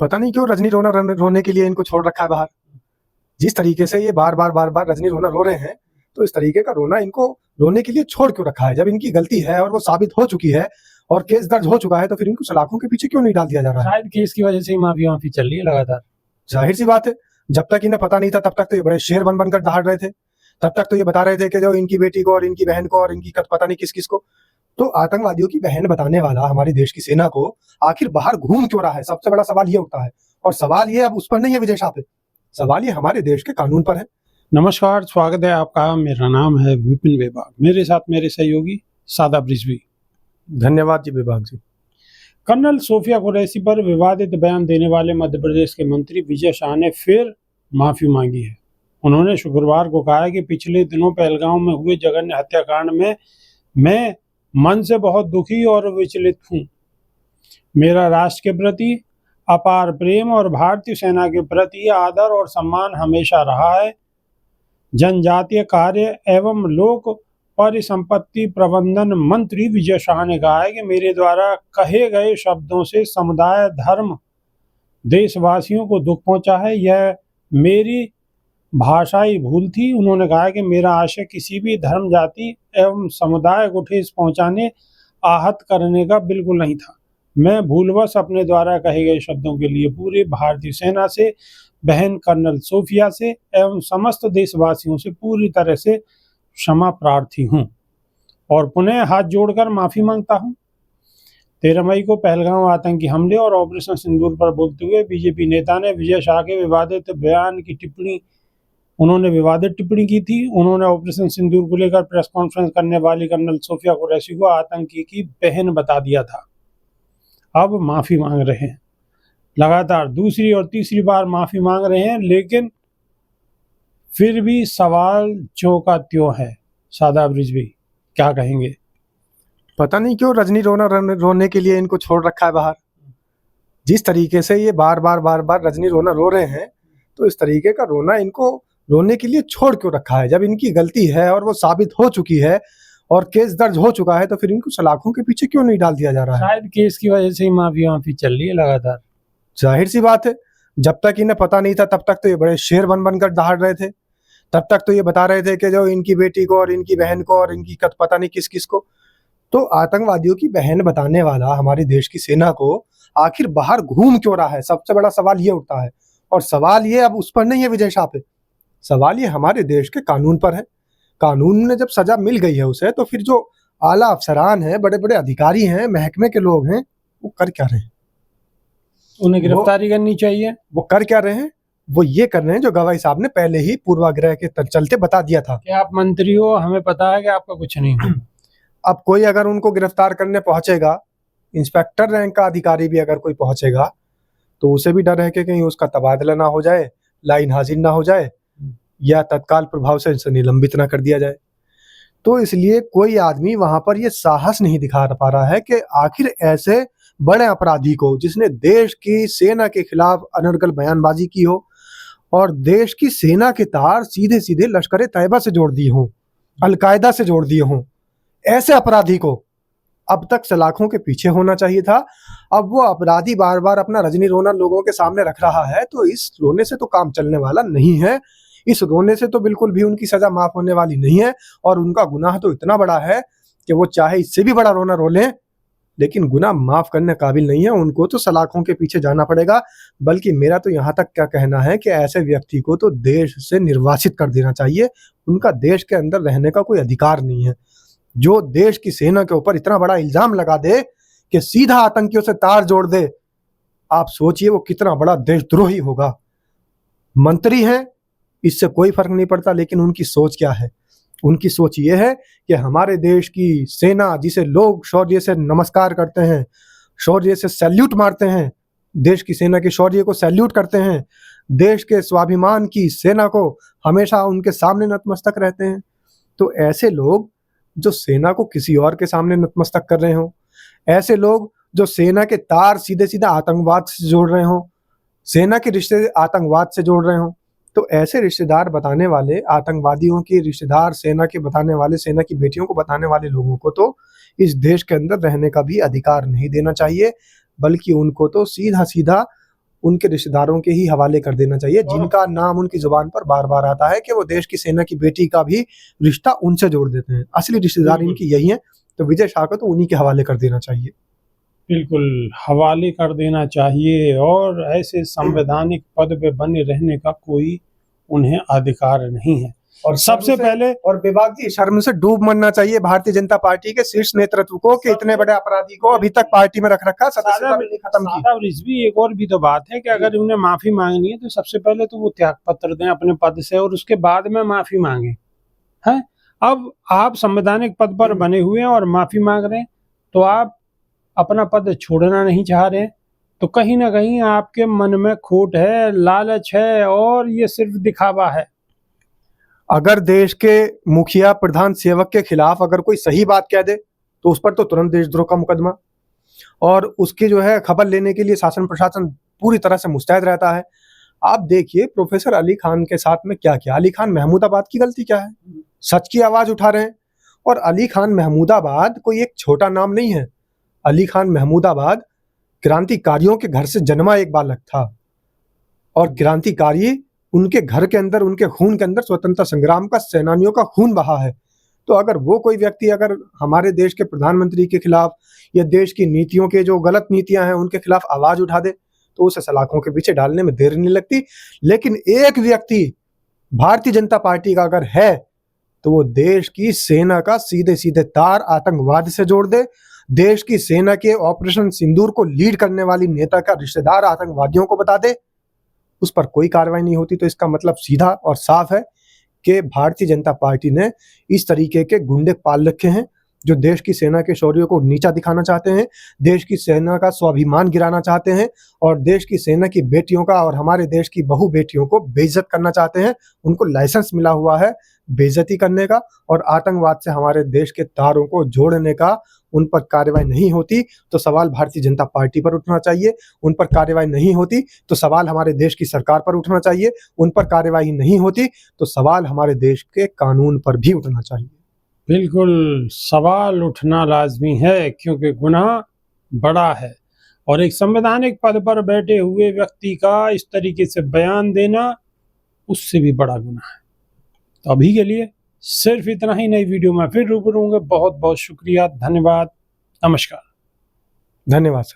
पता नहीं क्यों रजनी रोने के लिए इनको छोड़ रखा है बाहर। जिस तरीके से ये बार बार रजनी रो रहे हैं, तो इस तरीके का रोना इनको रोने के लिए छोड़ क्यों रखा है? जब इनकी गलती है और वो साबित हो चुकी है और केस दर्ज हो चुका है, तो फिर इनको सलाखों के पीछे क्यों नहीं डाल दिया जा रहा है? शायद केस की वजह से ही माफी चल रही है लगातार। जाहिर सी बात है, जब तक इन्हें पता नहीं था तब तक तो ये बड़े शेर बनकर दहाड़ रहे थे। तब तक तो ये बता रहे थे कि जो इनकी बेटी को और इनकी बहन को और इनकी पता नहीं किस किस को, तो आतंकवादियों की बहन बताने वाला हमारे देश की सेना को आखिर बाहर घूम क्यों रहा है? सबसे बड़ा सवाल ये उठता है। और सवाल ये अब उस पर नहीं है विजय शाह पे, सवाल ये हमारे देश के कानून पर है। नमस्कार, स्वागत है आपका। मेरा नाम है विपिन बेबाग, मेरे साथ मेरे सहयोगी शादाब रिजवी। धन्यवाद जी बेबाग जी। कर्नल सोफिया कुरैशी पर विवादित बयान देने वाले मध्य प्रदेश के मंत्री विजय शाह ने फिर माफी मांगी है। उन्होंने शुक्रवार को कहा कि पिछले दिनों पहलगाम में हुए जघन्य हत्याकांड में मैं मन से बहुत दुखी और विचलित हूँ। मेरा राष्ट्र के प्रति अपार प्रेम और भारतीय सेना के प्रति आदर और सम्मान हमेशा रहा है। जनजातीय कार्य एवं लोक परिसंपत्ति प्रबंधन मंत्री विजय शाह ने कहा है कि मेरे द्वारा कहे गए शब्दों से समुदाय, धर्म, देशवासियों को दुख पहुंचा है। यह मेरी भाषाई भूल थी। उन्होंने कहा कि मेरा आशय किसी भी धर्म, जाति एवं समुदाय को ठेस पहुंचाने, आहत करने का बिल्कुल नहीं था। मैं भूलवश अपने द्वारा कहे गए शब्दों के लिए पूरी भारतीय सेना से, बहन कर्नल सोफिया से एवं समस्त देशवासियों से पूरी तरह से क्षमा प्रार्थी हूं और पुनः हाथ जोड़कर माफी मांगता हूं। 13 मई को पहलगाम आतंकी हमले और ऑपरेशन सिंदूर पर बोलते हुए बीजेपी नेता ने विजय शाह के विवादित बयान की विवादित टिप्पणी की थी। उन्होंने ऑपरेशन सिंदूर को लेकर प्रेस कॉन्फ्रेंस करने वाली कर्नल सोफिया कुरैशी को आतंकी की बहन बता दिया था। अब माफी मांग रहे हैं, लगातार दूसरी और तीसरी बार माफी मांग रहे हैं, लेकिन फिर भी सवाल ज्यों का त्यों है। शादाब रिजवी, क्या कहेंगे? पता नहीं क्यों रजनी रोने के लिए इनको छोड़ रखा है बाहर। जिस तरीके से ये बार बार रजनी रो रहे हैं, तो इस तरीके का रोना इनको रोने के लिए छोड़ क्यों रखा है? जब इनकी गलती है और वो साबित हो चुकी है और केस दर्ज हो चुका है, तो फिर इनको सलाखों के पीछे क्यों नहीं डाल दिया जा रहा है? शायद केस की वजह से ही माफी चल रही है लगातार। जाहिर सी बात है, जब तक इन्हें पता नहीं था तब तक तो ये बड़े शेर बनकर दहाड़ रहे थे। तब तक तो ये बता रहे थे कि जो इनकी बेटी को और इनकी बहन को और इनकी पता नहीं किस किस को, तो आतंकवादियों की बहन बताने वाला हमारे देश की सेना को आखिर बाहर घूम क्यों रहा है? सबसे बड़ा सवाल ये उठता है। और सवाल ये अब उस पर नहीं है विजय शाह पे, सवाल ये हमारे देश के कानून पर है। कानून ने जब सजा मिल गई है उसे, तो फिर जो आला अफसरान हैं, बड़े बड़े अधिकारी हैं, महकमे के लोग हैं, वो कर क्या रहे हैं? उन्हें गिरफ्तारी करनी चाहिए। वो कर क्या रहे हैं? वो ये कर रहे हैं जो गवाही साहब ने पहले ही पूर्वाग्रह के चलते बता दिया था कि आप मंत्री हो, हमें पता है कि आपका कुछ नहीं है। अब कोई अगर उनको गिरफ्तार करने पहुंचेगा, इंस्पेक्टर रैंक का अधिकारी भी अगर कोई पहुंचेगा, तो उसे भी डर है कि कहीं उसका तबादला ना हो जाए, लाइन हाजिर ना हो जाए, या तत्काल प्रभाव से इसे निलंबित ना कर दिया जाए। तो इसलिए कोई आदमी वहां पर ये साहस नहीं दिखा पा रहा है कि आखिर ऐसे बड़े अपराधी को, जिसने देश की सेना के खिलाफ अनर्गल बयानबाजी की हो और देश की सेना के तार सीधे सीधे लश्कर तैयबा से जोड़ दिए हों, अलकायदा से जोड़ दिए हों, ऐसे अपराधी को अब तक सलाखों के पीछे होना चाहिए था। अब वो अपराधी बार बार अपना रजनी रोना लोगों के सामने रख रहा है, तो इस रोने से तो काम चलने वाला नहीं है। इस रोने से तो बिल्कुल भी उनकी सजा माफ होने वाली नहीं है। और उनका गुनाह तो इतना बड़ा है कि वो चाहे इससे भी बड़ा रोना रो लें, लेकिन गुनाह माफ करने काबिल नहीं है। उनको तो सलाखों के पीछे जाना पड़ेगा। बल्कि मेरा तो यहाँ तक क्या कहना है कि ऐसे व्यक्ति को तो देश से निर्वासित कर देना चाहिए। उनका देश के अंदर रहने का कोई अधिकार नहीं है। जो देश की सेना के ऊपर इतना बड़ा इल्जाम लगा दे कि सीधा आतंकियों से तार जोड़ दे, आप सोचिए वो कितना बड़ा देशद्रोही होगा। मंत्री हैं, इससे कोई फर्क नहीं पड़ता, लेकिन उनकी सोच क्या है? उनकी सोच ये है कि हमारे देश की सेना, जिसे लोग शौर्य से नमस्कार करते हैं, शौर्य से सैल्यूट मारते हैं, देश की सेना के शौर्य को सैल्यूट करते हैं, देश के स्वाभिमान की सेना को हमेशा उनके सामने नतमस्तक रहते हैं, तो ऐसे लोग जो सेना को किसी और के सामने नतमस्तक कर रहे हो, ऐसे लोग जो सेना के तार सीधे सीधे आतंकवाद से जोड़ रहे हो, सेना के रिश्ते आतंकवाद से जोड़ रहे हो, तो ऐसे रिश्तेदार बताने वाले, आतंकवादियों के रिश्तेदार सेना के बताने वाले, सेना की बेटियों को बताने वाले लोगों को तो इस देश के अंदर रहने का भी अधिकार नहीं देना चाहिए, बल्कि उनको तो सीधा सीधा उनके रिश्तेदारों के ही हवाले कर देना चाहिए, जिनका नाम उनकी जुबान पर बार बार आता है कि वो देश की सेना की बेटी का भी रिश्ता उनसे जोड़ देते हैं। असली रिश्तेदार इनकी यही है, तो विजय शाह को तो उन्हीं के हवाले कर देना चाहिए। बिल्कुल हवाले कर देना चाहिए, और ऐसे संवैधानिक पद पे बने रहने का कोई उन्हें अधिकार नहीं है। और सबसे पहले और विभाग जी, शर्म से डूब मरना चाहिए भारतीय जनता पार्टी के शीर्ष नेतृत्व को कि इतने बड़े अपराधी को अभी तक पार्टी में रख रखा, सदस्यता भी नहीं खत्म की। और रिजवी एक और भी तो बात है कि अगर उन्हें माफी मांगनी है तो सबसे पहले तो वो त्याग पत्र दें अपने पद से, और उसके बाद में माफी मांगे हैं। अब आप संवैधानिक पद पर बने हुए हैं और माफी मांग रहे हैं, तो आप अपना पद छोड़ना नहीं चाह रहे हैं, तो कहीं ना कहीं आपके मन में खोट है, लालच है, और ये सिर्फ दिखावा है। अगर देश के मुखिया प्रधान सेवक के खिलाफ अगर कोई सही बात कह दे तो उस पर तो तुरंत देशद्रोह का मुकदमा, और उसकी जो है खबर लेने के लिए शासन प्रशासन पूरी तरह से मुस्तैद रहता है। आप देखिए प्रोफेसर अली खान के साथ में क्या किया। अली खान महमूदाबाद की गलती क्या है? सच की आवाज उठा रहे हैं। और अली खान महमूदाबाद कोई एक छोटा नाम नहीं है। अली खान महमूदाबाद क्रांतिकारियों के घर से जन्मा एक बालक था, और क्रांतिकारी उनके घर के अंदर, उनके खून के अंदर स्वतंत्रता संग्राम का सेनानियों का खून बहा है। तो अगर वो कोई व्यक्ति अगर हमारे देश के प्रधानमंत्री के खिलाफ या देश की नीतियों के जो गलत नीतियां हैं उनके खिलाफ आवाज उठा दे तो उसे सलाखों के पीछे डालने में देर नहीं लगती। लेकिन एक व्यक्ति भारतीय जनता पार्टी का अगर है तो वो देश की सेना का सीधे सीधे तार आतंकवाद से जोड़ दे, देश की सेना के ऑपरेशन सिंदूर को लीड करने वाली नेता का रिश्तेदार आतंकवादियों को बता दे, उस पर कोई कार्रवाई नहीं होती। तो इसका मतलब सीधा और साफ है कि भारतीय जनता पार्टी ने इस तरीके के गुंडे पाल रखे हैं जो देश की सेना के शौर्य को नीचा दिखाना चाहते हैं, देश की सेना का स्वाभिमान गिराना चाहते हैं, और देश की सेना की बेटियों का और हमारे देश की बहु बेटियों को बेइज्जत करना चाहते हैं। उनको लाइसेंस मिला हुआ है बेइज्जती करने का, और आतंकवाद से हमारे देश के तारों को जोड़ने का। उन पर कार्रवाई नहीं होती तो सवाल भारतीय जनता पार्टी पर उठना चाहिए, उन पर कार्रवाई नहीं होती तो सवाल हमारे देश की सरकार पर उठना चाहिए, उन पर कार्रवाई नहीं होती तो सवाल हमारे देश के कानून पर भी उठना चाहिए। बिल्कुल सवाल उठना लाजमी है, क्योंकि गुनाह बड़ा है, और एक संवैधानिक पद पर बैठे हुए व्यक्ति का इस तरीके से बयान देना उससे भी बड़ा गुनाह है। तो अभी के लिए सिर्फ इतना ही। नई वीडियो में फिर रूबरू होंगे। बहुत बहुत शुक्रिया, धन्यवाद, नमस्कार। धन्यवाद सर।